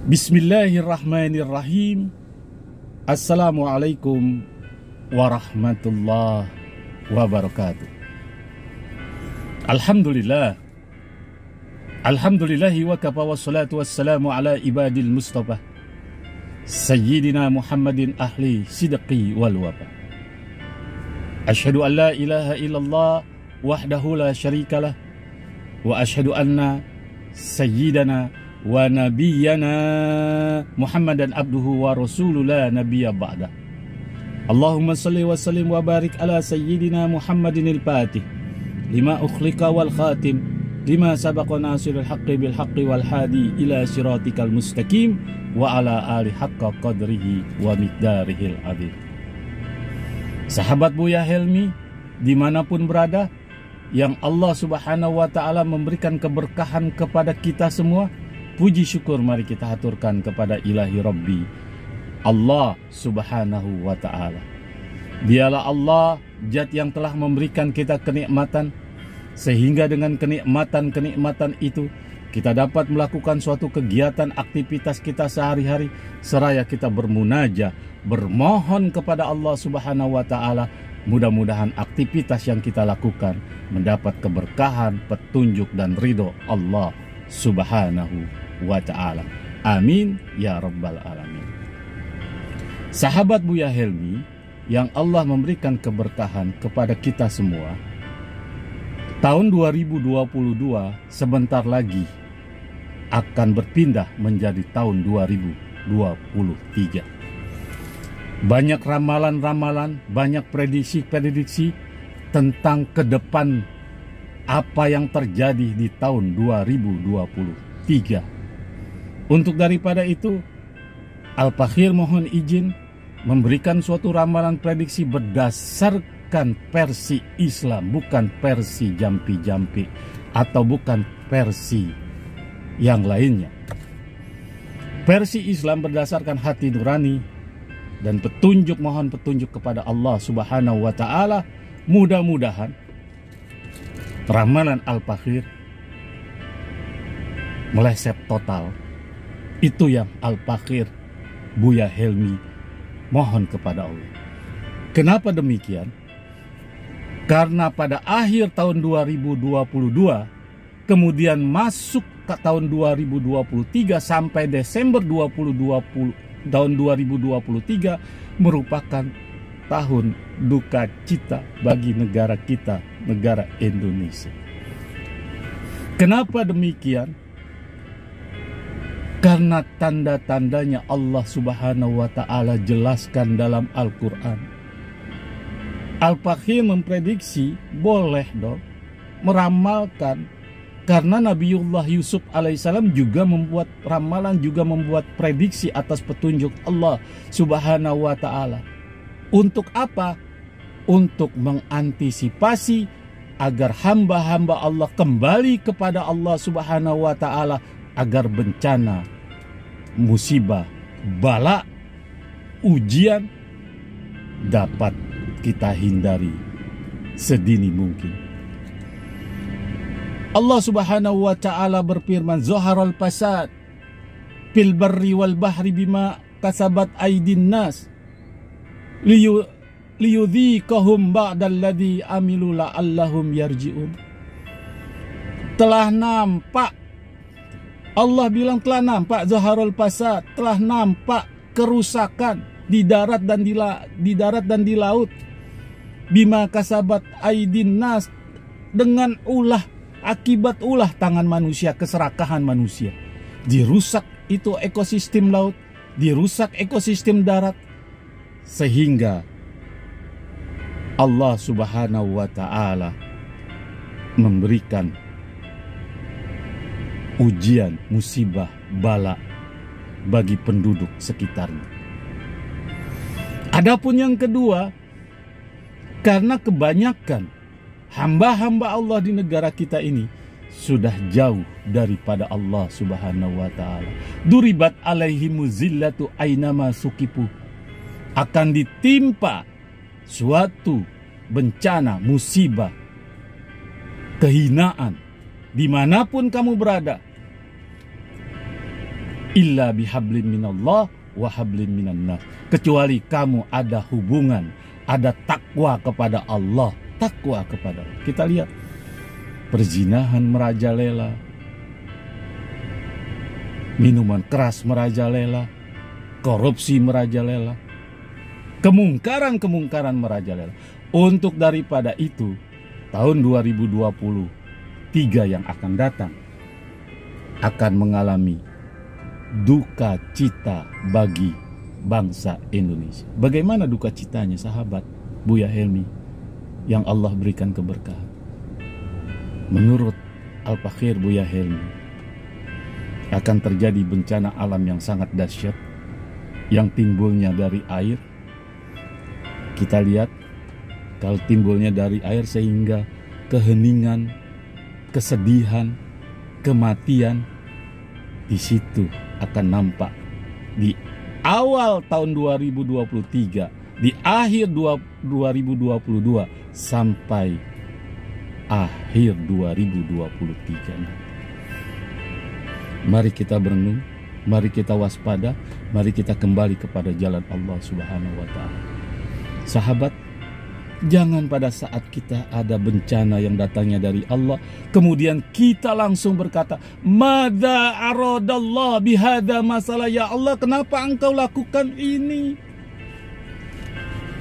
Bismillahirrahmanirrahim. Assalamualaikum warahmatullahi wabarakatuh. Alhamdulillahi wa kafa wassalatu wassalamu ala ibadil mustafa Sayyidina Muhammadin ahli sidqi wal wafa. Ashhadu an la ilaha illallah wahdahu la syarikalah wa ashhadu anna sayyidana wa nabiyyana Muhammadan abduhu wa rasuluhu la nabiyya ba'da. Allahumma salli wa sallim wa barik ala sayyidina Muhammadin al-Fatih lima ukhliqa wal khatim lima sabaqa nasirul haqqi bil haqqi wal hadi ila siratikal mustaqim wa ala ali haqqa qadrihi wa miqdarihil azim. Sahabat Buya Helmi dimanapun berada, yang Allah subhanahu wa ta'ala memberikan keberkahan kepada kita semua, puji syukur mari kita haturkan kepada ilahi Rabbi Allah subhanahu wa ta'ala. Dialah Allah zat yang telah memberikan kita kenikmatan, sehingga dengan kenikmatan-kenikmatan itu kita dapat melakukan suatu kegiatan aktivitas kita sehari-hari, seraya kita bermunajah, bermohon kepada Allah subhanahu wa ta'ala. Mudah-mudahan aktivitas yang kita lakukan mendapat keberkahan, petunjuk dan ridho Allah subhanahu wa ta'ala. Amin ya rabbal alamin. Sahabat Buya Helmi yang Allah memberikan keberkahan kepada kita semua, tahun 2022 sebentar lagi akan berpindah menjadi tahun 2023. Banyak ramalan-ramalan, banyak prediksi-prediksi tentang ke depan apa yang terjadi di tahun 2023. Untuk daripada itu, Al-Fakhir mohon izin memberikan suatu ramalan prediksi berdasarkan versi Islam, bukan versi jampi-jampi atau bukan versi yang lainnya. Versi Islam berdasarkan hati nurani dan petunjuk, mohon petunjuk kepada Allah subhanahu wa ta'ala. Mudah-mudahan ramalan Al-Fakhir meleset total. Itu yang Al-Fakhir Buya Helmi mohon kepada Allah. Kenapa demikian? Karena pada akhir tahun 2022 kemudian masuk ke tahun 2023 sampai Desember 2020 tahun 2023 merupakan tahun duka cita bagi negara kita, negara Indonesia. Kenapa demikian? Karena tanda-tandanya Allah subhanahu wa ta'ala jelaskan dalam Al-Quran. Al-Fakhir memprediksi, boleh dong, meramalkan. Karena Nabiullah Yusuf alaihissalam juga membuat ramalan, juga membuat prediksi atas petunjuk Allah subhanahu wa ta'ala. Untuk apa? Untuk mengantisipasi agar hamba-hamba Allah kembali kepada Allah subhanahu wa ta'ala, agar bencana, musibah, bala, ujian dapat kita hindari sedini mungkin. Allah subhanahu wa ta'ala berfirman, Zaharal fasad fil barri wal bahri bima kasabat aydin nas liyudhikahum ba'dalladhi amilu la'allahum yarji'un. Telah nampak, Allah bilang telah nampak, Zaharul fasad, telah nampak kerusakan di darat dan di laut. Bima kasabat aydin nas, dengan akibat ulah tangan manusia, keserakahan manusia. Dirusak itu ekosistem laut, dirusak ekosistem darat, sehingga Allah subhanahu wa ta'ala memberikan ujian, musibah, bala bagi penduduk sekitarnya. Adapun yang kedua, karena kebanyakan hamba-hamba Allah di negara kita ini sudah jauh daripada Allah subhanahu wa ta'ala. Duribat alaihimu zillatu ainama sukipu, akan ditimpa suatu bencana, musibah, kehinaan dimanapun kamu berada. illa bihablim minallah wa hablim minan nas. Kecuali kamu ada hubungan, ada takwa kepada Allah, takwa kepada Allah. Kita lihat perzinahan merajalela, minuman keras merajalela, korupsi merajalela, kemungkaran merajalela. Untuk daripada itu, tahun 2023 yang akan datang akan mengalami duka cita bagi bangsa Indonesia. Bagaimana duka citanya sahabat Buya Helmi yang Allah berikan keberkahan? Menurut Al-Fakir Buya Helmi, akan terjadi bencana alam yang sangat dahsyat yang timbulnya dari air. Kita lihat kalau timbulnya dari air sehingga keheningan, kesedihan, kematian di situ akan nampak di awal tahun 2023, di akhir 2022 sampai akhir 2023. Mari kita berenung, mari kita waspada, mari kita kembali kepada jalan Allah Subhanahu wa Ta'ala. Sahabat, jangan pada saat kita ada bencana yang datangnya dari Allah, kemudian kita langsung berkata, "Madza aradallah bihadza masalah, ya Allah, kenapa engkau lakukan ini?"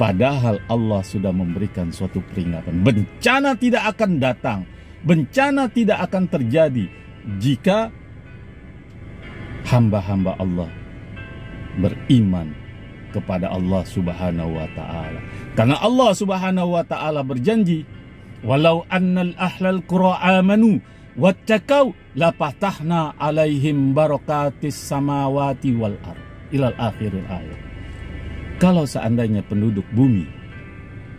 Padahal Allah sudah memberikan suatu peringatan. Bencana tidak akan datang, bencana tidak akan terjadi jika hamba-hamba Allah beriman kepada Allah Subhanahu wa Ta'ala. Karena Allah Subhanahu wa Ta'ala berjanji, "Walau annal ahlal qura amanu wattaqau lapatahna alaihim barakatis samawati wal ard." Ilal akhiril ayat. Kalau seandainya penduduk bumi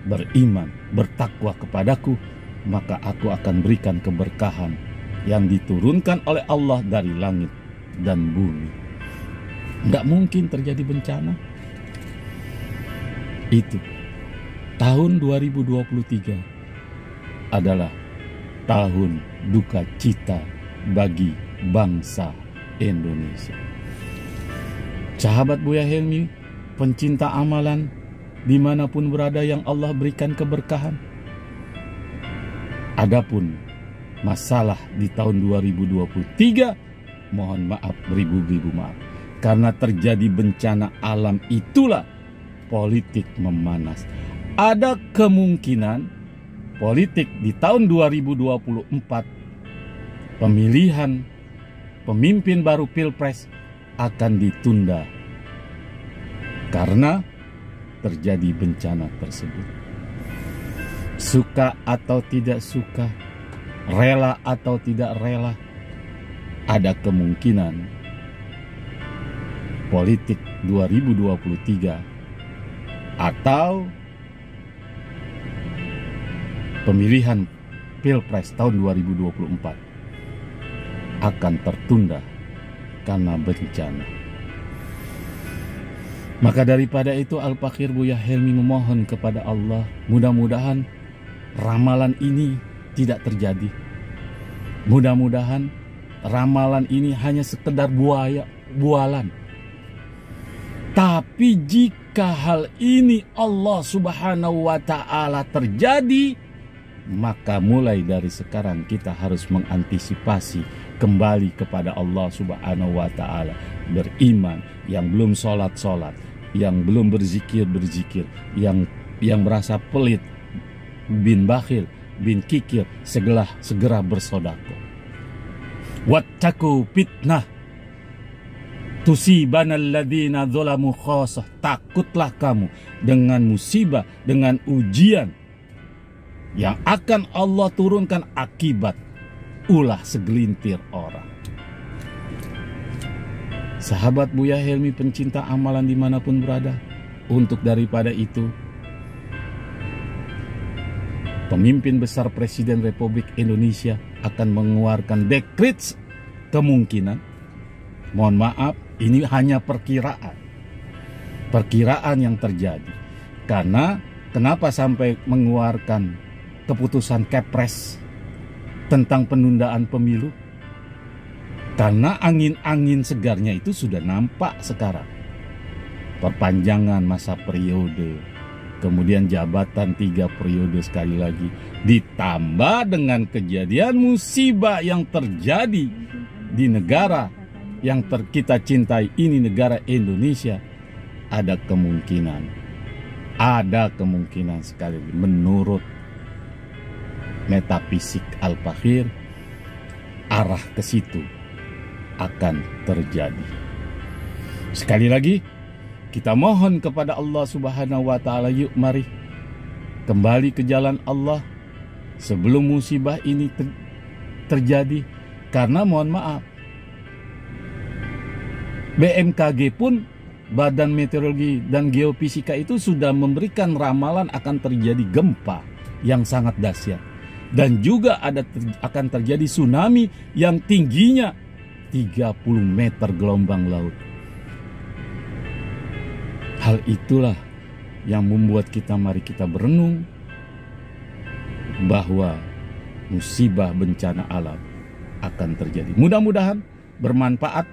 beriman, bertakwa kepadaku, maka aku akan berikan keberkahan yang diturunkan oleh Allah dari langit dan bumi. Nggak mungkin terjadi bencana. Itu tahun 2023 adalah tahun duka cita bagi bangsa Indonesia. Sahabat Buya Helmi, pencinta amalan dimanapun berada yang Allah berikan keberkahan. Adapun masalah di tahun 2023, mohon maaf, beribu-ribu maaf. Karena terjadi bencana alam itulah politik memanas. Ada kemungkinan politik di tahun 2024, pemilihan pemimpin baru Pilpres akan ditunda karena terjadi bencana tersebut. Suka atau tidak suka, rela atau tidak rela, ada kemungkinan politik 2023 atau pemilihan Pilpres tahun 2024 akan tertunda karena bencana. Maka daripada itu Al-Fakir Buya Helmi memohon kepada Allah, mudah-mudahan ramalan ini tidak terjadi. Mudah-mudahan ramalan ini hanya sekedar bualan. Tapi jika hal ini Allah Subhanahu wa Ta'ala terjadi, maka mulai dari sekarang kita harus mengantisipasi kembali kepada Allah Subhanahu wa Ta'ala. Beriman, yang belum sholat, yang belum berzikir, yang merasa pelit, bin bakhil, bin kikir, segera bersedekah. Wattaqu fitnah tusibanal ladzina dzalamu khassah. Takutlah kamu dengan musibah, dengan ujian yang akan Allah turunkan akibat ulah segelintir orang. Sahabat Buya Helmi, pencinta amalan dimanapun berada, untuk daripada itu pemimpin besar Presiden Republik Indonesia akan mengeluarkan dekret, kemungkinan, mohon maaf, ini hanya perkiraan yang terjadi. Karena kenapa sampai mengeluarkan keputusan Kepres tentang penundaan pemilu? Karena angin-angin segarnya itu sudah nampak sekarang. Perpanjangan masa periode, kemudian jabatan 3 periode sekali lagi, ditambah dengan kejadian musibah yang terjadi di negara yang kita cintai ini, negara Indonesia. Ada kemungkinan sekali lagi, menurut metafisik Al-Fakhir, arah ke situ akan terjadi. Sekali lagi kita mohon kepada Allah Subhanahu wa Ta'ala, yuk mari kembali ke jalan Allah sebelum musibah ini terjadi. Karena mohon maaf, BMKG pun, Badan Meteorologi dan Geofisika, itu sudah memberikan ramalan akan terjadi gempa yang sangat dahsyat. Dan juga akan terjadi tsunami yang tingginya 30 meter gelombang laut. Hal itulah yang membuat mari kita berenung bahwa musibah bencana alam akan terjadi. Mudah-mudahan bermanfaat